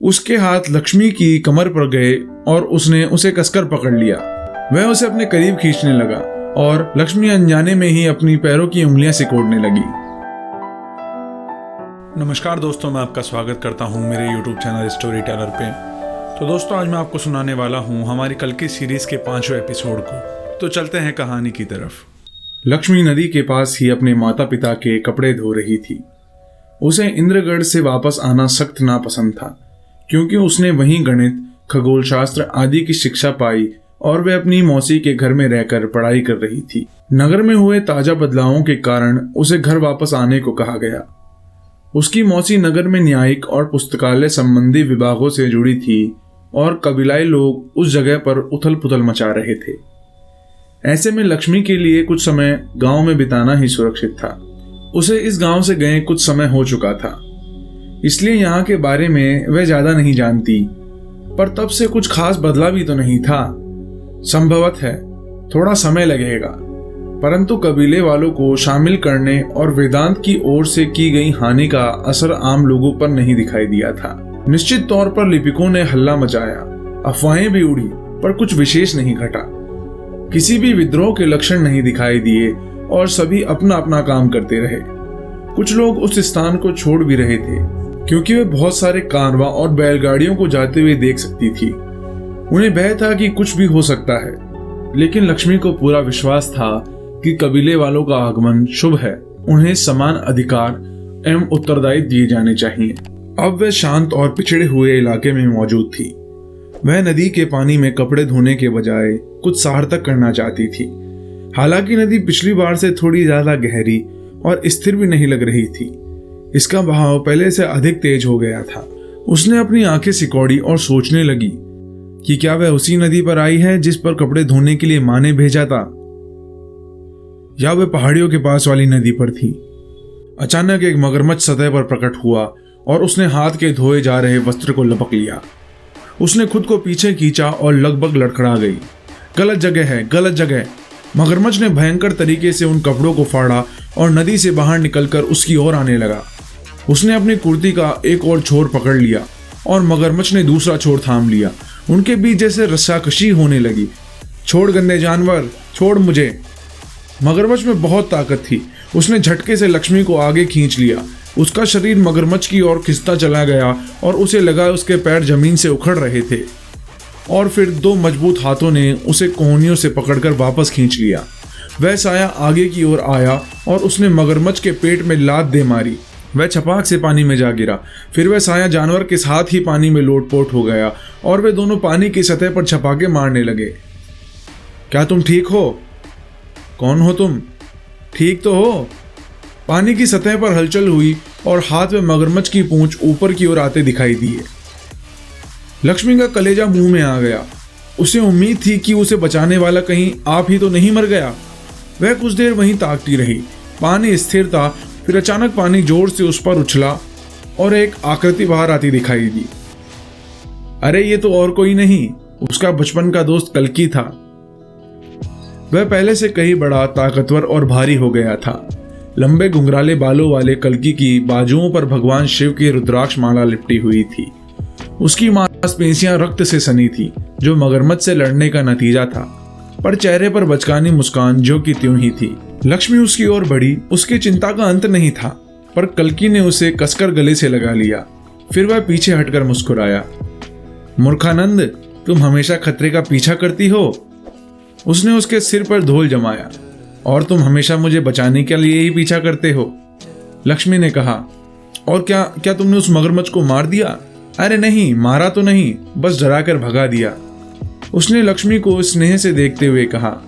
उसके हाथ लक्ष्मी की कमर पर गए और उसने उसे कसकर पकड़ लिया। वह उसे अपने करीब खींचने लगा और लक्ष्मी अनजाने में ही अपनी पैरों की उंगलियां सिकोड़ने लगी। नमस्कार दोस्तों, मैं आपका स्वागत करता हूं मेरे YouTube चैनल स्टोरी टेलर पे। तो दोस्तों, आज मैं आपको सुनाने वाला हूं हमारी कल की सीरीज के 5वें एपिसोड को। तो चलते हैं कहानी की तरफ। लक्ष्मी नदी के पास ही अपने माता पिता के कपड़े धो रही थी। उसे इंद्रगढ़ से वापस आना सख्त नापसंद था, क्योंकि उसने वहीं गणित, खगोल शास्त्र आदि की शिक्षा पाई और वह अपनी मौसी के घर में रहकर पढ़ाई कर रही थी। नगर में हुए ताजा बदलावों के कारण उसे घर वापस आने को कहा गया। उसकी मौसी नगर में न्यायिक और पुस्तकालय संबंधी विभागों से जुड़ी थी और कबीलाई लोग उस जगह पर उथल पुथल मचा रहे थे। ऐसे में लक्ष्मी के लिए कुछ समय गांव में बिताना ही सुरक्षित था। उसे इस गांव से गए कुछ समय हो चुका था, इसलिए यहाँ के बारे में वह ज्यादा नहीं जानती। पर तब से कुछ खास बदला भी तो नहीं था। संभवत है थोड़ा समय लगेगा, परंतु कबीले वालों को शामिल करने और वेदांत की ओर से की गई हानि का असर आम लोगों पर नहीं दिखाई दिया था। निश्चित तौर पर लिपिकों ने हल्ला मचाया, अफवाहें भी उड़ी, पर कुछ विशेष नहीं घटा। किसी भी विद्रोह के लक्षण नहीं दिखाई दिए और सभी अपना अपना काम करते रहे। कुछ लोग उस स्थान को छोड़ भी रहे थे, क्योंकि वे बहुत सारे कारवां और बैलगाड़ियों को जाते हुए देख सकती थी। उन्हें भय था कि कुछ भी हो सकता है, लेकिन लक्ष्मी को पूरा विश्वास था कि कबीले वालों का आगमन शुभ है। उन्हें समान अधिकार एवं उत्तरदायित्व दिए जाने चाहिए। अब वह शांत और पिछड़े हुए इलाके में मौजूद थी। वह नदी के पानी में कपड़े धोने के बजाय कुछ सार्थक करना चाहती थी। हालांकि नदी पिछली बार से थोड़ी ज्यादा गहरी और स्थिर भी नहीं लग रही थी। इसका बहाव पहले से अधिक तेज हो गया था। उसने अपनी आंखें सिकोड़ी और सोचने लगी कि क्या वह उसी नदी पर आई है जिस पर कपड़े धोने के लिए माँ ने भेजा था, या वह पहाड़ियों के पास वाली नदी पर थी। अचानक एक मगरमच्छ सतह पर प्रकट हुआ और उसने हाथ के धोए जा रहे वस्त्र को लपक लिया। उसने खुद को पीछे खींचा और लगभग लड़खड़ा गई। गलत जगह है, गलत जगह। मगरमच्छ ने भयंकर तरीके से उन कपड़ों को फाड़ा और नदी से बाहर निकलकर उसकी ओर आने लगा। उसने अपनी कुर्ती का एक और छोर पकड़ लिया और मगरमच्छ ने दूसरा छोर थाम लिया। उनके बीच जैसे रस्साकशी होने लगी। छोड़ गंदे जानवर, छोड़ मुझे। मगरमच्छ में बहुत ताकत थी। उसने झटके से लक्ष्मी को आगे खींच लिया। उसका शरीर मगरमच्छ की ओर खिंचता चला गया और उसे लगा उसके पैर जमीन से उखड़ रहे थे। और फिर दो मजबूत हाथों ने उसे कोहनियों से पकड़कर वापस खींच लिया। वह साया आगे की ओर आया और उसने मगरमच्छ के पेट में लात दे मारी। वह छपाक से पानी में जा गिरा। फिर वह साया जानवर के साथ ही पानी में लोटपोट हो गया और वे दोनों पानी की सतह पर छपाके मारने लगे। क्या तुम ठीक हो? कौन हो तुम? ठीक तो हो? पानी की सतह पर हलचल हुई और हाथ में मगरमच्छ की पूंछ ऊपर की ओर आते दिखाई दिए। लक्ष्मी का कलेजा मुंह में आ गया। उसे उम्मीद थी कि उसे बचाने वाला कहीं आप ही तो नहीं मर गया। वह कुछ देर वहीं ताकती रही। पानी स्थिर था। फिर अचानक पानी जोर से उस पर उछला और एक आकृति बाहर आती दिखाई दी। अरे ये तो और कोई नहीं, उसका बचपन का दोस्त कल्कि था। वह पहले से कहीं बड़ा, ताकतवर और भारी हो गया था। लंबे घुंघराले बालों वाले कल्कि की बाजुओं पर भगवान शिव की रुद्राक्ष माला लिपटी हुई थी। उसकी मांसपेशियां रक्त से सनी थी, जो मगरमच्छ से लड़ने का नतीजा था, पर चेहरे पर बचकानी मुस्कान जो कि त्यों ही थी। लक्ष्मी उसकी ओर बढ़ी। उसकी चिंता का अंत नहीं था, पर कल्कि ने उसे कसकर गले से लगा लिया। फिर वह पीछे हटकर मुस्कुराया। मूर्खानंद, तुम हमेशा खतरे का पीछा करती हो। उसने उसके सिर पर धूल जमाया। और तुम हमेशा मुझे बचाने के लिए ही पीछा करते हो, लक्ष्मी ने कहा। और क्या तुमने उस मगरमच्छ को मार दिया? अरे नहीं, मारा तो नहीं, बस डराकर भगा दिया। उसने लक्ष्मी को स्नेह से देखते हुए कहा।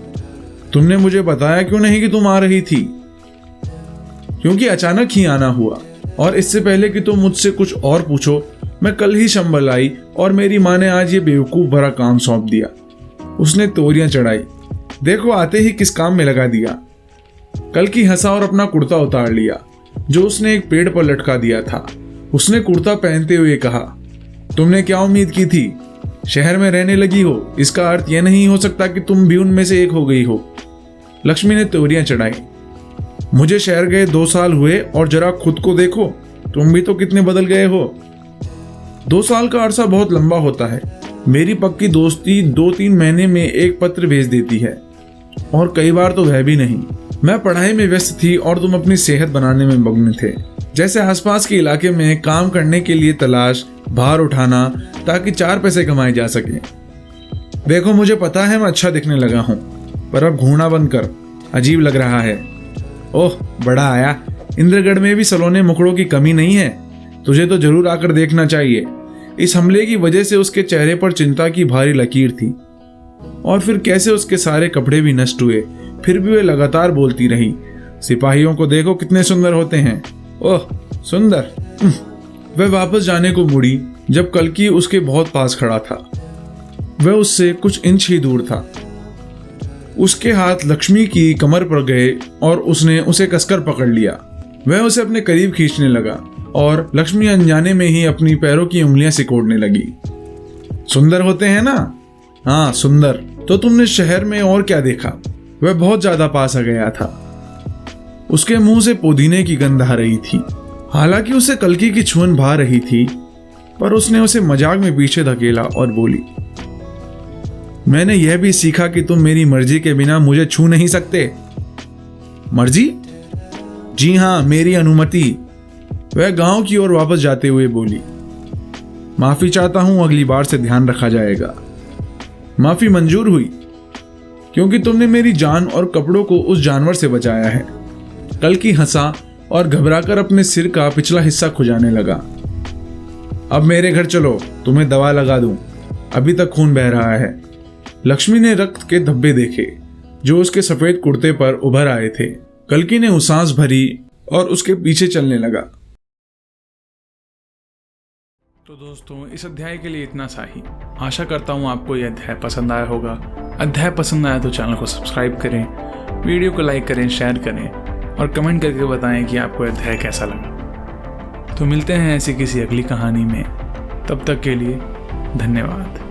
तुमने मुझे बताया क्यों नहीं कि तुम आ रही थी? क्योंकि अचानक ही आना हुआ, और इससे पहले कि तुम मुझसे कुछ और पूछो, मैं कल ही शंबल आई और मेरी माँ ने आज ये बेवकूफ भरा काम सौंप दिया। उसने तोरियां चढ़ाई। देखो आते ही किस काम में लगा दिया। कल्कि हंसा और अपना कुर्ता उतार लिया, जो उसने एक पेड़ पर लटका दिया था। उसने कुर्ता पहनते हुए कहा, तुमने क्या उम्मीद की थी? शहर में रहने लगी हो, इसका अर्थ यह नहीं हो सकता कि तुम भी उनमें से एक हो गई हो। लक्ष्मी ने तोरियां चढ़ाई। मुझे शहर गए 2 साल हुए और जरा खुद को देखो, तुम भी तो कितने बदल गए हो। 2 साल का अरसा बहुत लंबा होता है। मेरी पक्की दोस्ती 2-3 महीने में एक पत्र भेज देती है, और कई बार तो वह भी नहीं। मैं पढ़ाई में व्यस्त थी और तुम अपनी सेहत बनाने में मग्न थे। जैसे आसपास के इलाके में काम करने के लिए तलाश, भार उठाना, ताकि 4 पैसे कमाए जा सके। देखो, मुझे पता है मैं अच्छा दिखने लगा हूँ, पर अब घूरना बंद कर, अजीब लग रहा है। ओह, बड़ा आया। इंद्रगढ़ में भी सलोने मुखड़ों की कमी नहीं है, तुझे तो जरूर आकर देखना चाहिए। इस हमले की वजह से उसके चेहरे पर चिंता की भारी लकीर थी, और फिर कैसे उसके सारे कपड़े भी नष्ट हुए, फिर भी वे लगातार बोलती रही, सिपाहियों को देखो कितने सुंदर होते हैं। ओह, सुंदर। वह वापस जाने को मुड़ी जब कल्कि उसके बहुत पास खड़ा था। वह उससे कुछ इंच ही दूर था। उसके हाथ लक्ष्मी की कमर पर गए और उसने उसे कसकर पकड़ लिया। वह उसे अपने करीब खींचने लगा और लक्ष्मी अनजाने में ही अपनी पैरों की उंगलियां सिकोड़ने लगी। सुंदर होते हैं ना? हाँ, सुंदर। तो तुमने शहर में और क्या देखा? वह बहुत ज्यादा पास आ गया था। उसके मुंह से पुदीने की गंध आ रही थी। हालांकि उसे कल्कि की छुअन भा रही थी, पर उसने उसे मजाक में पीछे धकेला और बोली, मैंने यह भी सीखा कि तुम मेरी मर्जी के बिना मुझे छू नहीं सकते। मर्जी? जी हाँ, मेरी अनुमति। वह गांव की ओर वापस जाते हुए बोली, माफी चाहता हूं, अगली बार से ध्यान रखा जाएगा। माफी मंजूर हुई, क्योंकि तुमने मेरी जान और कपड़ों को उस जानवर से बचाया है। कल्कि हंसा और घबराकर अपने सिर का पिछला हिस्सा खुजाने लगा। अब मेरे घर चलो, तुम्हें दवा लगा दूं, अभी तक खून बह रहा है। लक्ष्मी ने रक्त के धब्बे देखे जो उसके सफेद कुर्ते पर उभर आए थे। कल्कि ने सांस भरी और उसके पीछे चलने लगा। तो दोस्तों, इस अध्याय के लिए इतना सा ही। आशा करता हूँ आपको यह अध्याय पसंद आया होगा। अध्याय पसंद आया तो चैनल को सब्सक्राइब करें, वीडियो को लाइक करें, शेयर करें और कमेंट करके बताएं कि आपको अध्याय कैसा लगा। तो मिलते हैं ऐसी किसी अगली कहानी में। तब तक के लिए धन्यवाद।